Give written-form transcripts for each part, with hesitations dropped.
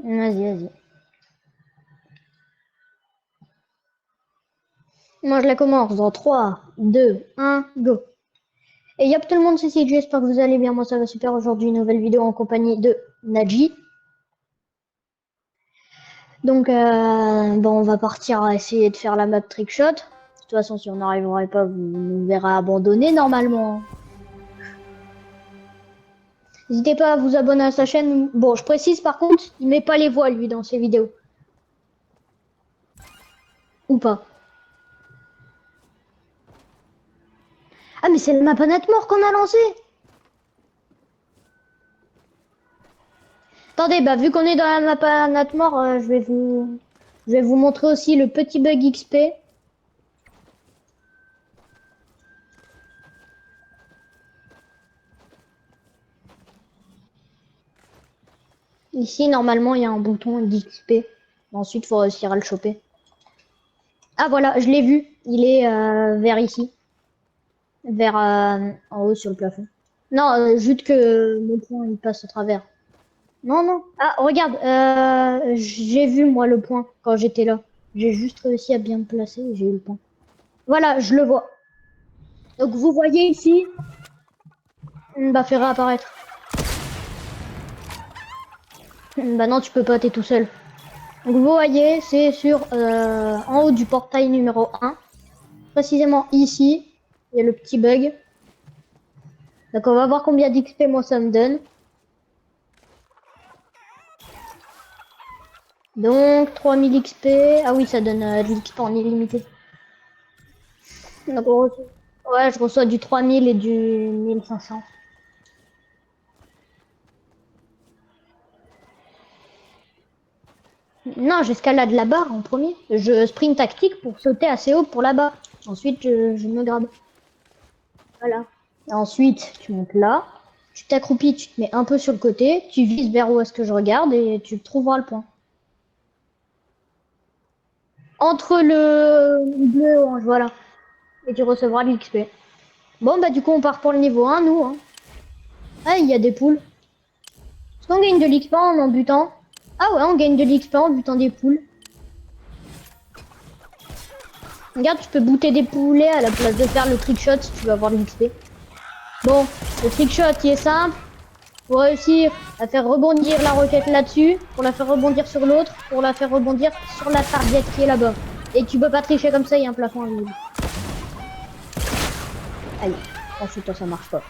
Vas-y, vas-y. Moi, je la commence dans 3, 2, 1, go. Et yop tout le monde, c'est CJ, j'espère que vous allez bien. Moi, ça va super. Aujourd'hui, une nouvelle vidéo en compagnie de Nadji. Donc, bon, on va partir à essayer de faire la map trickshot. De toute façon, si on n'arriverait pas, vous nous verrez abandonner normalement. N'hésitez pas à vous abonner à sa chaîne. Bon, je précise par contre, il met pas les voix lui dans ses vidéos. Ou pas. Ah, mais c'est le map net mort qu'on a lancé. Attendez, bah vu qu'on est dans la map net mort, je vais vous montrer aussi le petit bug XP. Ici, normalement, il y a un bouton d'XP. Ensuite, il faut réussir à le choper. Ah, voilà, je l'ai vu. Il est vers ici. Vers en haut sur le plafond. Non, juste que mon point, il passe au travers. Non, non. Ah, regarde, j'ai vu, moi, le point quand j'étais là. J'ai juste réussi à bien me placer et j'ai eu le point. Voilà, je le vois. Donc, vous voyez ici, bah, fait réapparaître. Bah non, tu peux pas, t'es tout seul. Donc, vous voyez, c'est sur en haut du portail numéro 1. Précisément ici, il y a le petit bug. Donc, on va voir combien d'XP moi ça me donne. Donc, 3000 XP. Ah oui, ça donne de l'XP en illimité. Donc, ouais, je reçois du 3000 et du 1500. Non, j'escalade la barre en premier. Je sprint tactique pour sauter assez haut pour la barre. Ensuite, je me grabe. Voilà. Et ensuite, tu montes là. Tu t'accroupis, tu te mets un peu sur le côté. Tu vises vers où est-ce que je regarde et tu trouveras le point. Entre le bleu et orange, voilà. Et tu recevras l'XP. Bon, bah du coup, on part pour le niveau 1, nous. Hein. Ah, il y a des poules. Est-ce qu'on gagne de l'XP en butant? Ah ouais, on gagne de l'XP en butant des poules. Regarde, tu peux booter des poulets à la place de faire le trickshot si tu veux avoir de l'XP. Bon, le trickshot, il est simple. Faut réussir à faire rebondir la roquette là-dessus, pour la faire rebondir sur l'autre, pour la faire rebondir sur la target qui est là-bas. Et tu peux pas tricher comme ça, il y a un plafond invisible. Aïe, ensuite ça marche pas.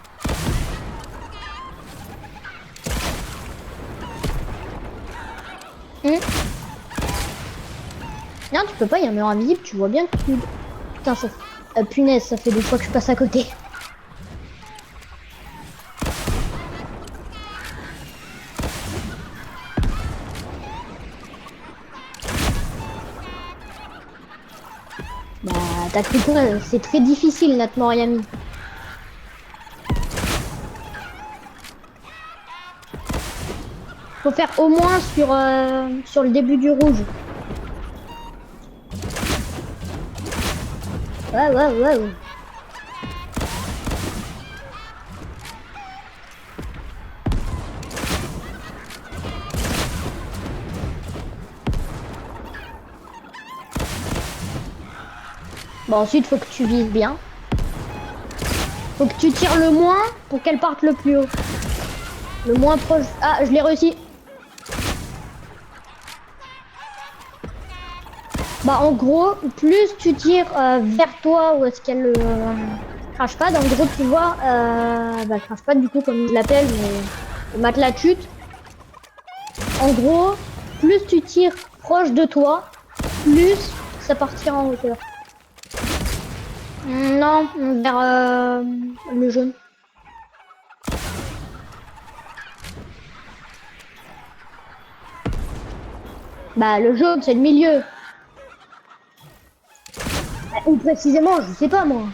Non, tu peux pas, il y a un mur invisible, tu vois bien que tu... Putain, ça... punaise, ça fait 2 fois que je passe à côté. Bah, t'as cru quoi? C'est très difficile, Nat Moriami. Faut faire au moins sur le début du rouge. Ouais. Bon, ensuite, faut que tu vises bien. Faut que tu tires le moins pour qu'elle parte le plus haut. Le moins proche... Ah, je l'ai réussi. Bah, en gros, plus tu tires vers toi où est-ce qu'elle crash pad, en gros, tu vois... bah, crash pad, du coup, comme je l'appelle, mais le matelas de chute. En gros, plus tu tires proche de toi, plus ça partira en hauteur. Non, vers le jaune. Bah, le jaune, c'est le milieu. Ou précisément, je sais pas moi.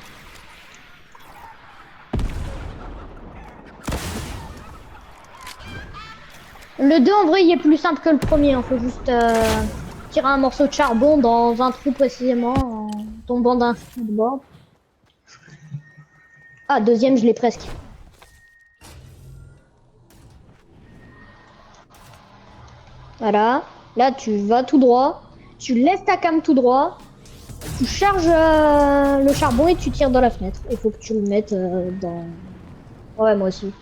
Le 2, en vrai, il est plus simple que le premier. Il faut juste tirer un morceau de charbon dans un trou précisément en tombant d'un footboard. Ah, deuxième, je l'ai presque. Voilà. Là, tu vas tout droit. Tu laisses ta cam tout droit. Tu charges le charbon et tu tires dans la fenêtre. Il faut que tu le mettes dans... Ouais, moi aussi.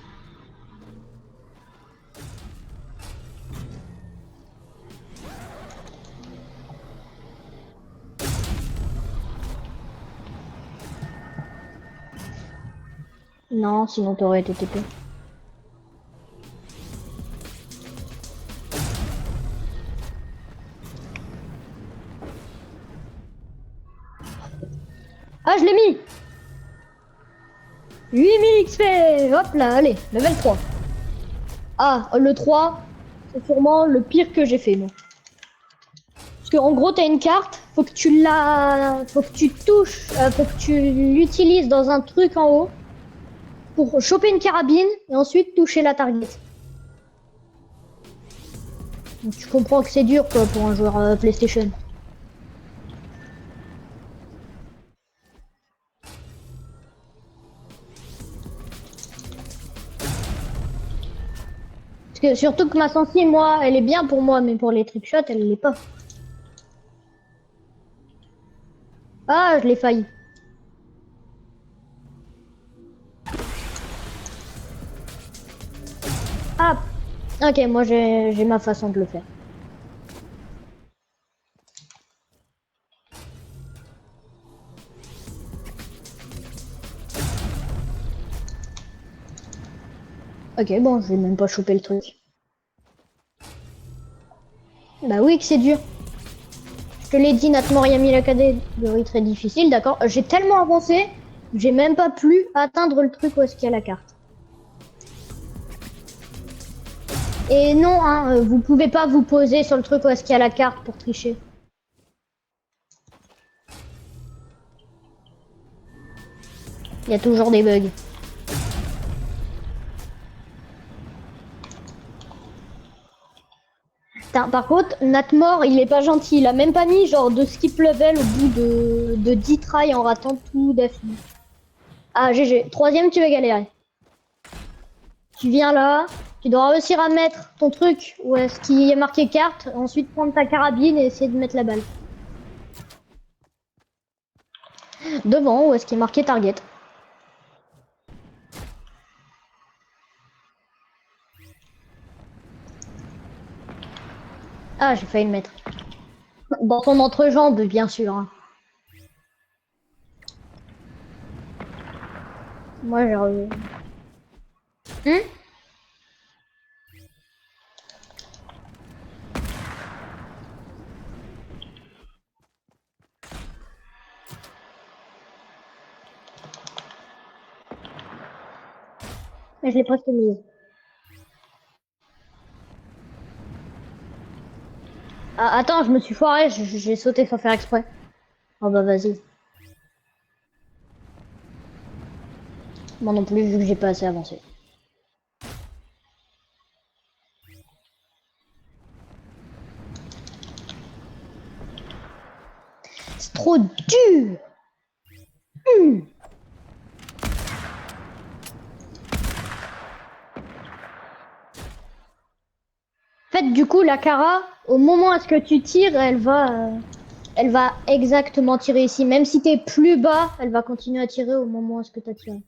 Non, sinon t'aurais été TP. Ah, je l'ai mis 8000 XP. Hop là, allez, level 3. Ah, le 3, c'est sûrement le pire que j'ai fait, moi. Parce qu'en gros, t'as une carte, faut que tu la... Faut que tu touches, faut que tu l'utilises dans un truc en haut pour choper une carabine et ensuite toucher la target. Donc, tu comprends que c'est dur, quoi, pour un joueur PlayStation. Parce que surtout que ma sensi, moi, elle est bien pour moi, mais pour les trickshots, elle l'est pas. Ah, je l'ai failli. Ah, ok, moi j'ai ma façon de le faire. Ok, bon, je vais même pas choper le truc. Bah oui que c'est dur. Je te l'ai dit, Natmor Yami la catégorie très difficile, d'accord. J'ai tellement avancé, j'ai même pas pu atteindre le truc où est-ce qu'il y a la carte. Et non, hein, vous pouvez pas vous poser sur le truc où est-ce qu'il y a la carte pour tricher. Il y a toujours des bugs. Par contre, Natmor, il est pas gentil. Il a même pas mis genre de skip level au bout de 10 tries en ratant tout d'affilée. Ah, GG. Troisième, tu vas galérer. Tu viens là, tu dois réussir à mettre ton truc où est-ce qu'il est marqué carte, ensuite prendre ta carabine et essayer de mettre la balle. Devant, où est-ce qu'il est marqué target. Ah, j'ai failli le mettre. Dans son entrejambe, bien sûr. Hein. Moi, j'ai revu. Mais je l'ai presque mise. Ah, attends, je me suis foiré, j'ai sauté sans faire exprès. Oh bah vas-y. Moi non plus, vu que j'ai pas assez avancé. C'est trop dur. En fait, du coup, la Kara, au moment où ce que tu tires, elle va exactement tirer ici. Même si t'es plus bas, elle va continuer à tirer au moment où ce que t'as tiré.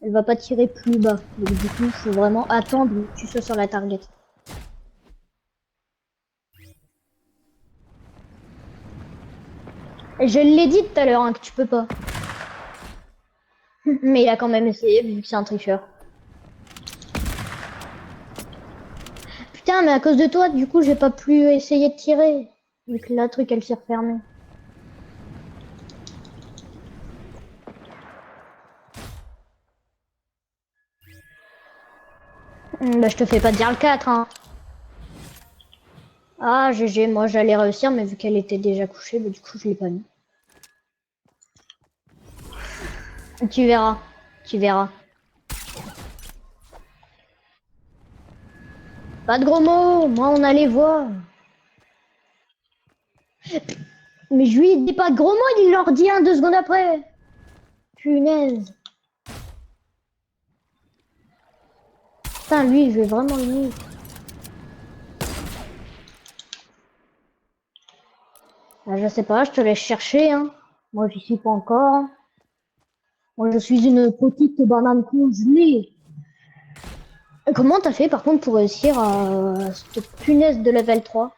Elle va pas tirer plus bas. Donc du coup, faut vraiment attendre que tu sois sur la target. Et je l'ai dit tout à l'heure hein, que tu peux pas. Mais il a quand même essayé vu que c'est un tricheur. Putain, mais à cause de toi, du coup, j'ai pas pu essayer de tirer. Vu que la truc, elle s'est refermée. Bah, je te fais pas dire le 4, hein. Ah, GG, moi j'allais réussir, mais vu qu'elle était déjà couchée, bah, du coup, je l'ai pas mis. Tu verras. Tu verras. Pas de gros mots, moi on a les voix. Mais je lui dis pas de gros mots, il leur dit un 2 secondes après. Punaise. Putain, lui, je vais vraiment le nuire. Je sais pas, je te laisse chercher, hein. Moi, j'y suis pas encore. Moi, je suis une petite banane congelée. Comment t'as fait, par contre, pour réussir à cette punaise de level 3?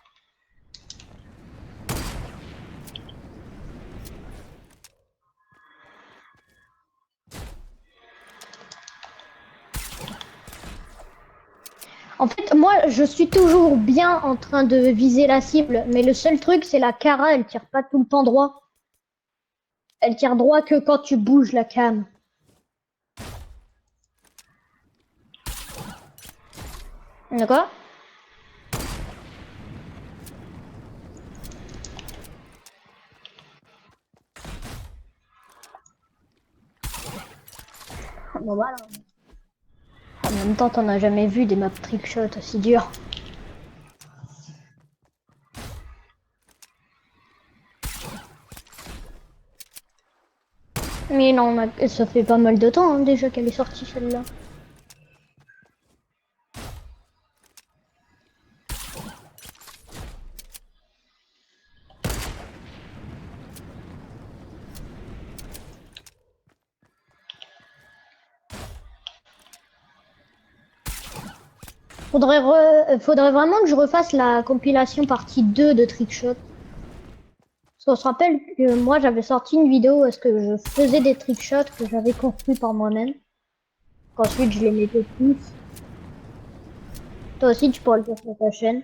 En fait, moi, je suis toujours bien en train de viser la cible, mais le seul truc, c'est la Cara, elle tire pas tout le temps droit. Elle tire droit que quand tu bouges la cam. D'accord? Bon, voilà. En même temps, t'en as jamais vu des maps trickshot aussi durs. Mais non, ça fait pas mal de temps hein, déjà qu'elle est sortie celle-là. Faudrait vraiment que je refasse la compilation partie 2 de Trickshot. Parce qu'on se rappelle que moi j'avais sorti une vidéo où est-ce que je faisais des trickshots que j'avais construits par moi-même. Qu'ensuite je les mettais tous. Toi aussi tu pourras le faire sur ta chaîne.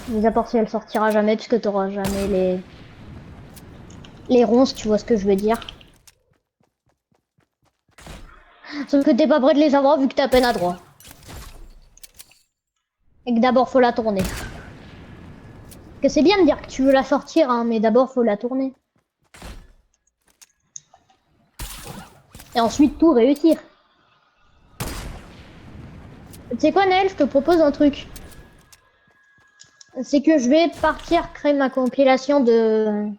Mais à part si elle sortira jamais puisque t'auras jamais les ronces, tu vois ce que je veux dire. Sauf que t'es pas prêt de les avoir vu que t'as peine à droit. Et que d'abord faut la tourner. Que c'est bien de dire que tu veux la sortir, hein, mais d'abord faut la tourner. Et ensuite tout réussir. Tu sais quoi Naël, je te propose un truc. C'est que je vais partir créer ma compilation de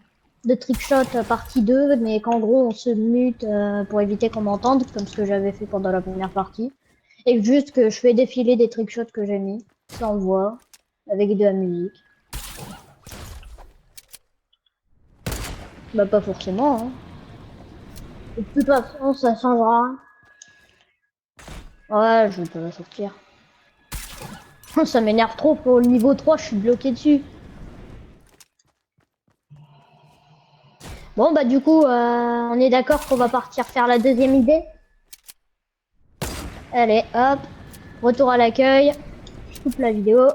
trickshot partie 2, mais qu'en gros on se mute pour éviter qu'on m'entende, comme ce que j'avais fait pendant la première partie. Et juste que je fais défiler des trickshots que j'ai mis, sans voix, avec de la musique. Bah pas forcément, hein. De toute façon ça changera. Ouais, je peux la sortir. Ça m'énerve trop, pour le niveau 3 je suis bloqué dessus. Bon bah du coup on est d'accord qu'on va partir faire la deuxième idée. Allez hop, retour à l'accueil, je coupe la vidéo.